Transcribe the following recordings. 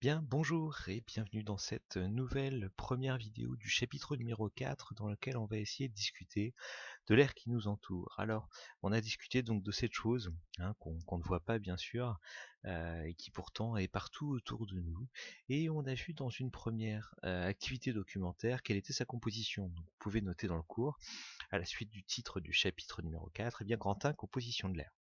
Bien, bonjour et bienvenue dans cette nouvelle première vidéo du chapitre numéro 4 dans lequel on va essayer de discuter de l'air qui nous entoure. Alors, on a discuté donc de cette chose qu'on ne voit pas bien sûr et qui pourtant est partout autour de nous. Et on a vu dans une première activité documentaire quelle était sa composition. Donc, vous pouvez noter dans le cours, à la suite du titre du chapitre numéro 4, eh bien grand 1, composition de l'air.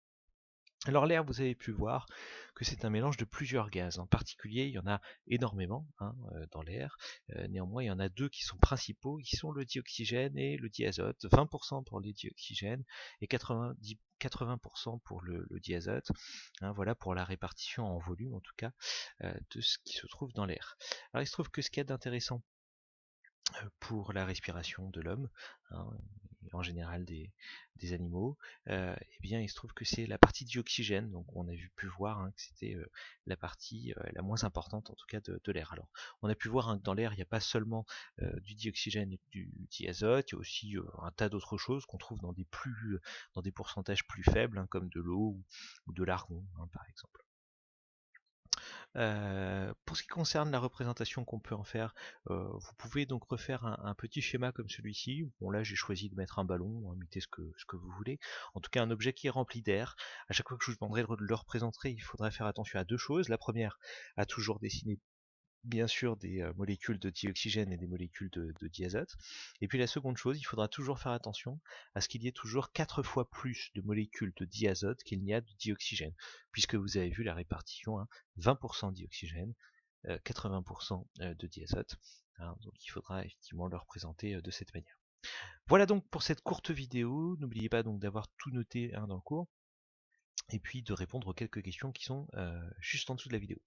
Alors l'air, vous avez pu voir que c'est un mélange de plusieurs gaz. En particulier, il y en a énormément dans l'air. Néanmoins, il y en a deux qui sont principaux, qui sont le dioxygène et le diazote. 20% pour les dioxygènes et 80% pour le diazote. Voilà pour la répartition en volume, en tout cas, de ce qui se trouve dans l'air. Alors il se trouve que ce qu'il y a d'intéressant pour la respiration de l'homme, hein, en général des animaux, eh bien il se trouve que c'est la partie dioxygène, donc on a pu voir que c'était la partie la moins importante en tout cas de l'air. Alors on a pu voir que dans l'air il n'y a pas seulement du dioxygène et du diazote, il y a aussi un tas d'autres choses qu'on trouve dans des pourcentages plus faibles, comme de l'eau ou de l'argon par exemple. Pour ce qui concerne la représentation qu'on peut en faire, vous pouvez donc refaire un petit schéma comme celui-ci. Bon là j'ai choisi de mettre un ballon, mettez ce que vous voulez. En tout cas un objet qui est rempli d'air. À chaque fois que je vous demanderai de le représenter, il faudra faire attention à deux choses. La première, à toujours dessiner bien sûr des molécules de dioxygène et des molécules de diazote. Et puis la seconde chose, il faudra toujours faire attention à ce qu'il y ait toujours 4 fois plus de molécules de diazote qu'il n'y a de dioxygène, puisque vous avez vu la répartition, 20% dioxygène, 80% de diazote, donc il faudra effectivement le représenter de cette manière. Voilà donc pour cette courte vidéo, n'oubliez pas donc d'avoir tout noté dans le cours, et puis de répondre aux quelques questions qui sont juste en dessous de la vidéo.